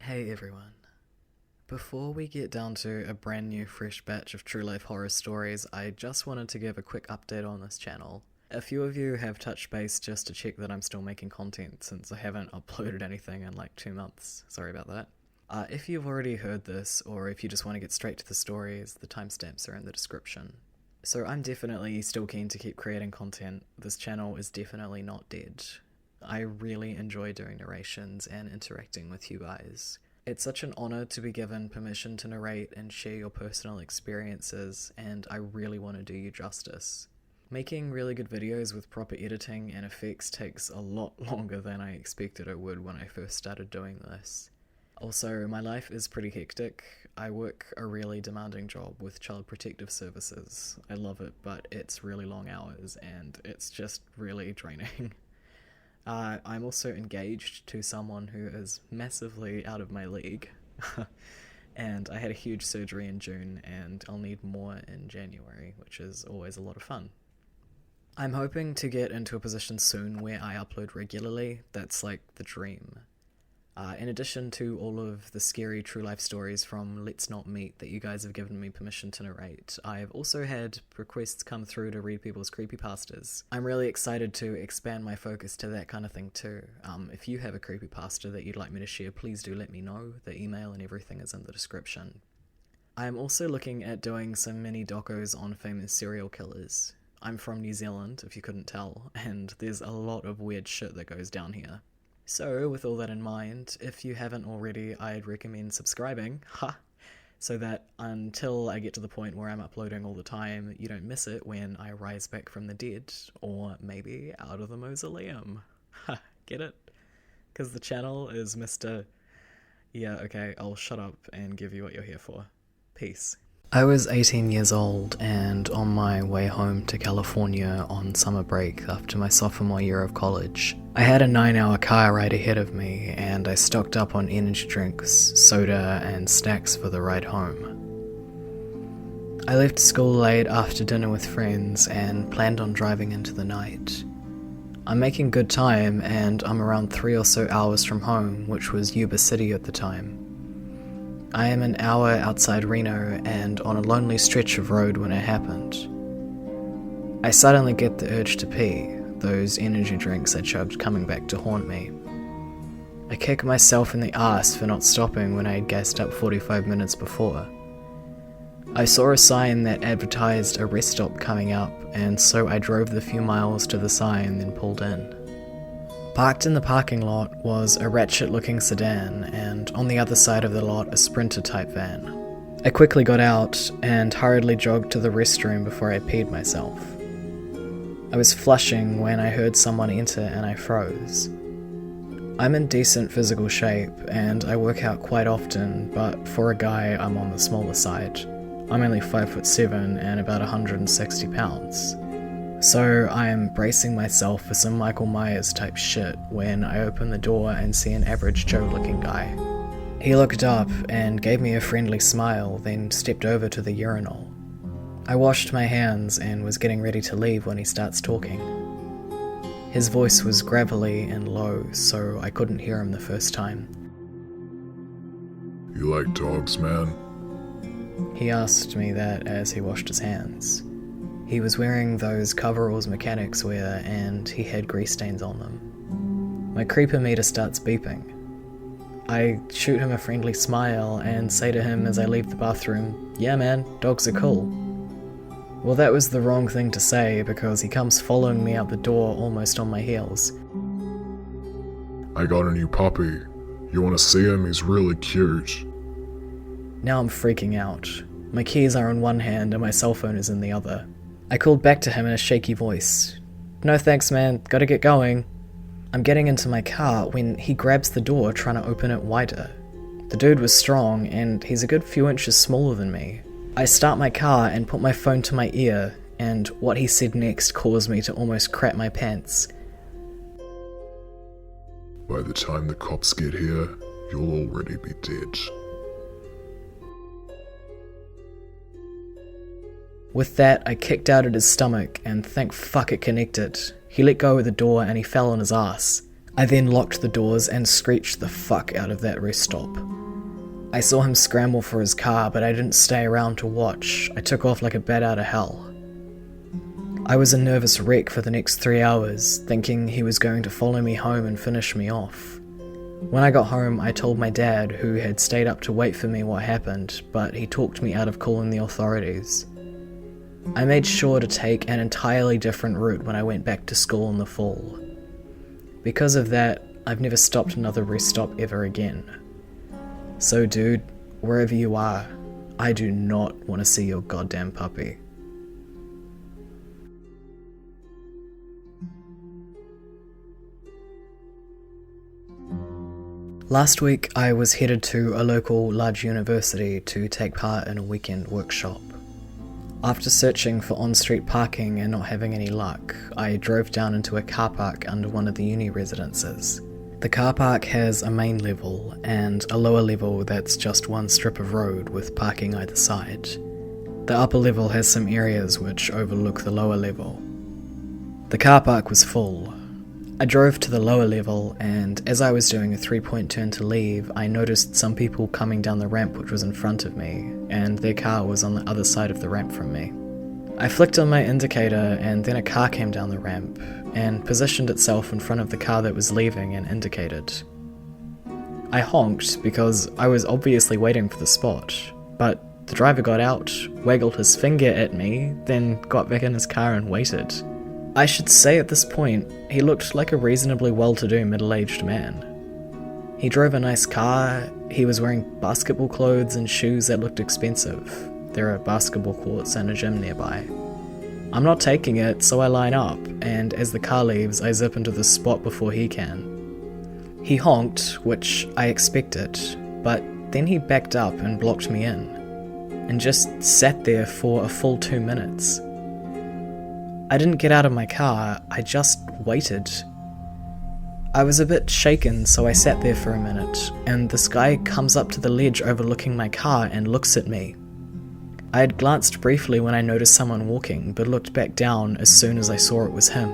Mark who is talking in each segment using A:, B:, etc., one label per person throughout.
A: Hey everyone. Before we get down to a brand new fresh batch of true life horror stories, I just wanted to give a quick update on this channel. A few of you have touched base just to check that I'm still making content since I haven't uploaded anything in like 2 months. Sorry about that. If you've already heard this, or if you just want to get straight to the stories, the timestamps are in the description. So I'm definitely still keen to keep creating content. This channel is definitely not dead. I really enjoy doing narrations and interacting with you guys. It's such an honor to be given permission to narrate and share your personal experiences, and I really want to do you justice. Making really good videos with proper editing and effects takes a lot longer than I expected it would when I first started doing this. Also, my life is pretty hectic. I work a really demanding job with Child Protective Services. I love it, but it's really long hours and it's just really draining. I'm also engaged to someone who is massively out of my league, and I had a huge surgery in June and I'll need more in January, which is always a lot of fun. I'm hoping to get into a position soon where I upload regularly. That's like the dream. In addition to all of the scary true life stories from Let's Not Meet that you guys have given me permission to narrate, I've also had requests come through to read people's creepypastas. I'm really excited to expand my focus to that kind of thing too. If you have a creepypasta that you'd like me to share, please do let me know. The email and everything is in the description. I'm also looking at doing some mini docos on famous serial killers. I'm from New Zealand, if you couldn't tell, and there's a lot of weird shit that goes down here. So, with all that in mind, if you haven't already, I'd recommend subscribing, so that until I get to the point where I'm uploading all the time, you don't miss it when I rise back from the dead, or maybe out of the mausoleum. Get it? Because the channel is Mr. Yeah, okay, I'll shut up and give you what you're here for. Peace. I was 18 years old and on my way home to California on summer break after my sophomore year of college. I had a 9-hour car ride ahead of me and I stocked up on energy drinks, soda and snacks for the ride home. I left school late after dinner with friends and planned on driving into the night. I'm making good time and I'm around 3 or so hours from home, which was Yuba City at the time. I am an hour outside Reno and on a lonely stretch of road when it happened. I suddenly get the urge to pee, those energy drinks I chugged coming back to haunt me. I kick myself in the arse for not stopping when I had gassed up 45 minutes before. I saw a sign that advertised a rest stop coming up, and so I drove the few miles to the sign then pulled in. Parked in the parking lot was a ratchet-looking sedan, and on the other side of the lot a Sprinter-type van. I quickly got out and hurriedly jogged to the restroom before I peed myself. I was flushing when I heard someone enter and I froze. I'm in decent physical shape, and I work out quite often, but for a guy I'm on the smaller side. I'm only 5'7" and about 160 pounds. So I am bracing myself for some Michael Myers type shit when I open the door and see an average Joe looking guy. He looked up and gave me a friendly smile, then stepped over to the urinal. I washed my hands and was getting ready to leave when he starts talking. His voice was gravelly and low, so I couldn't hear him the first time.
B: "You like dogs, man?"
A: He asked me that as he washed his hands. He was wearing those coveralls mechanics wear and he had grease stains on them. My creeper meter starts beeping. I shoot him a friendly smile and say to him as I leave the bathroom, "Yeah man, dogs are cool." Well, that was the wrong thing to say because he comes following me out the door almost on my heels.
B: "I got a new puppy. You wanna see him? He's really cute."
A: Now I'm freaking out. My keys are in one hand and my cell phone is in the other. I called back to him in a shaky voice. "No thanks man, gotta get going." I'm getting into my car when he grabs the door trying to open it wider. The dude was strong and he's a good few inches smaller than me. I start my car and put my phone to my ear, and what he said next caused me to almost crap my pants.
B: "By the time the cops get here, you'll already be dead."
A: With that, I kicked out at his stomach, and thank fuck it connected. He let go of the door and he fell on his ass. I then locked the doors and screeched the fuck out of that rest stop. I saw him scramble for his car, but I didn't stay around to watch. I took off like a bat out of hell. I was a nervous wreck for the next 3 hours, thinking he was going to follow me home and finish me off. When I got home, I told my dad, who had stayed up to wait for me, what happened, but he talked me out of calling the authorities. I made sure to take an entirely different route when I went back to school in the fall. Because of that, I've never stopped another rest stop ever again. So dude, wherever you are, I do not want to see your goddamn puppy. Last week, I was headed to a local large university to take part in a weekend workshop. After searching for on-street parking and not having any luck, I drove down into a car park under one of the uni residences. The car park has a main level and a lower level that's just one strip of road with parking either side. The upper level has some areas which overlook the lower level. The car park was full. I drove to the lower level, and as I was doing a 3-point turn to leave, I noticed some people coming down the ramp which was in front of me, and their car was on the other side of the ramp from me. I flicked on my indicator, and then a car came down the ramp, and positioned itself in front of the car that was leaving and indicated. I honked because I was obviously waiting for the spot, but the driver got out, waggled his finger at me, then got back in his car and waited. I should say at this point, he looked like a reasonably well-to-do middle-aged man. He drove a nice car, he was wearing basketball clothes and shoes that looked expensive. There are basketball courts and a gym nearby. I'm not taking it, so I line up, and as the car leaves, I zip into the spot before he can. He honked, which I expected, but then he backed up and blocked me in, and just sat there for a full 2 minutes. I didn't get out of my car, I just waited. I was a bit shaken, so I sat there for a minute, and this guy comes up to the ledge overlooking my car and looks at me. I had glanced briefly when I noticed someone walking, but looked back down as soon as I saw it was him.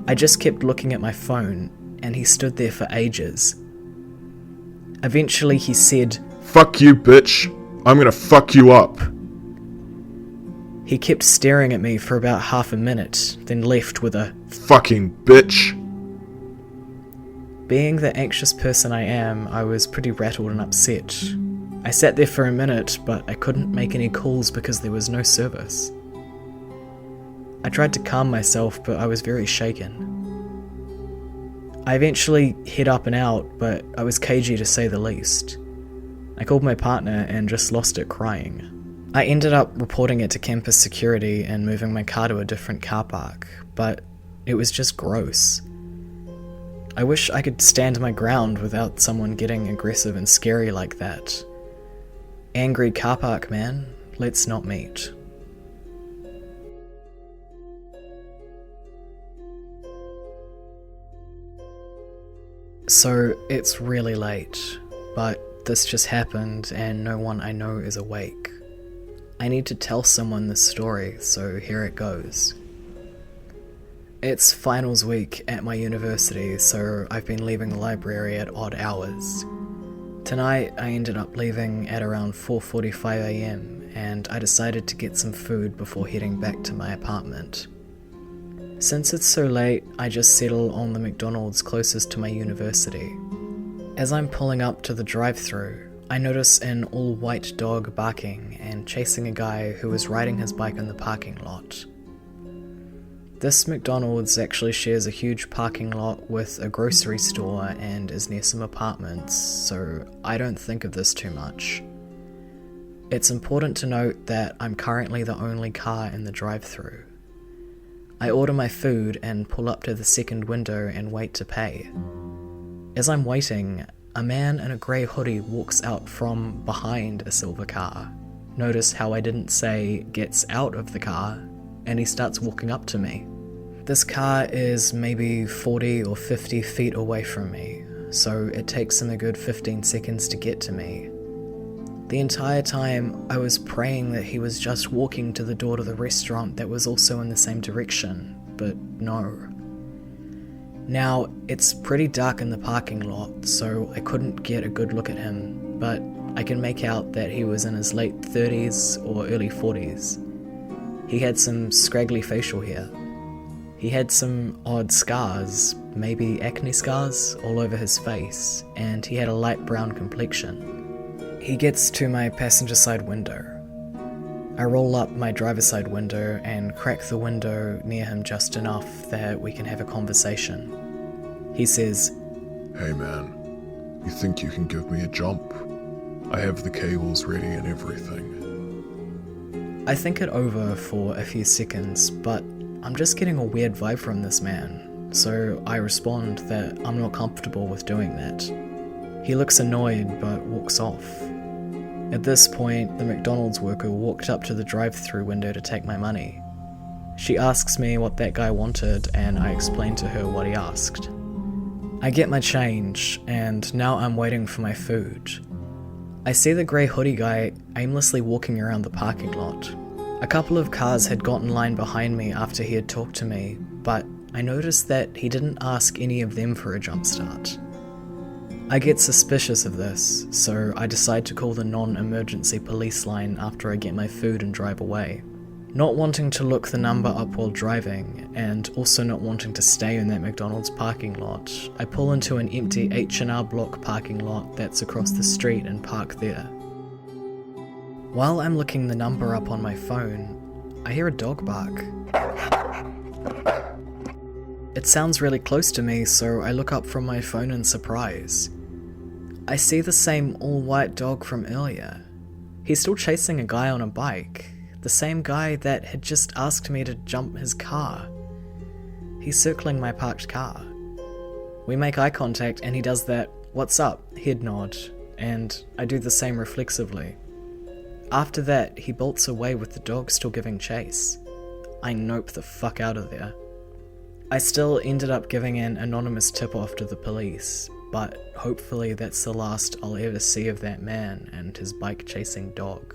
A: I just kept looking at my phone, and he stood there for ages. Eventually he said,
B: "Fuck you, bitch. I'm gonna fuck you up."
A: He kept staring at me for about half a minute, then left with a
B: "Fucking bitch."
A: Being the anxious person I am, I was pretty rattled and upset. I sat there for a minute, but I couldn't make any calls because there was no service. I tried to calm myself, but I was very shaken. I eventually hid up and out, but I was cagey to say the least. I called my partner and just lost it crying. I ended up reporting it to campus security and moving my car to a different car park, but it was just gross. I wish I could stand my ground without someone getting aggressive and scary like that. Angry car park man, let's not meet. So it's really late, but this just happened and no one I know is awake. I need to tell someone this story, so here it goes. It's finals week at my university, so I've been leaving the library at odd hours. Tonight I ended up leaving at around 4:45 AM, and I decided to get some food before heading back to my apartment. Since it's so late, I just settle on the McDonald's closest to my university. As I'm pulling up to the drive-thru, I notice an all-white dog barking and chasing a guy who is riding his bike in the parking lot. This McDonald's actually shares a huge parking lot with a grocery store and is near some apartments, so I don't think of this too much. It's important to note that I'm currently the only car in the drive-thru. I order my food and pull up to the second window and wait to pay. As I'm waiting, a man in a grey hoodie walks out from behind a silver car. Notice how I didn't say gets out of the car, and he starts walking up to me. This car is maybe 40 or 50 feet away from me, so it takes him a good 15 seconds to get to me. The entire time I was praying that he was just walking to the door to the restaurant that was also in the same direction, but no. Now, it's pretty dark in the parking lot, so I couldn't get a good look at him, but I can make out that he was in his late 30s or early 40s. He had some scraggly facial hair. He had some odd scars, maybe acne scars, all over his face, and he had a light brown complexion. He gets to my passenger side window. I roll up my driver's side window and crack the window near him just enough that we can have a conversation. He says,
B: Hey man, you think you can give me a jump? I have the cables ready and everything.
A: I think it over for a few seconds, but I'm just getting a weird vibe from this man, so I respond that I'm not comfortable with doing that. He looks annoyed but walks off. At this point, the McDonald's worker walked up to the drive-thru window to take my money. She asks me what that guy wanted, and I explain to her what he asked. I get my change, and now I'm waiting for my food. I see the grey hoodie guy aimlessly walking around the parking lot. A couple of cars had got in line behind me after he had talked to me, but I noticed that he didn't ask any of them for a jump start. I get suspicious of this, so I decide to call the non-emergency police line after I get my food and drive away. Not wanting to look the number up while driving, and also not wanting to stay in that McDonald's parking lot, I pull into an empty H&R Block parking lot that's across the street and park there. While I'm looking the number up on my phone, I hear a dog bark. It sounds really close to me, so I look up from my phone in surprise. I see the same all-white dog from earlier. He's still chasing a guy on a bike, the same guy that had just asked me to jump his car. He's circling my parked car. We make eye contact and he does that "what's up" head nod, and I do the same reflexively. After that, he bolts away with the dog still giving chase. I nope the fuck out of there. I still ended up giving an anonymous tip-off to the police, but hopefully that's the last I'll ever see of that man and his bike-chasing dog.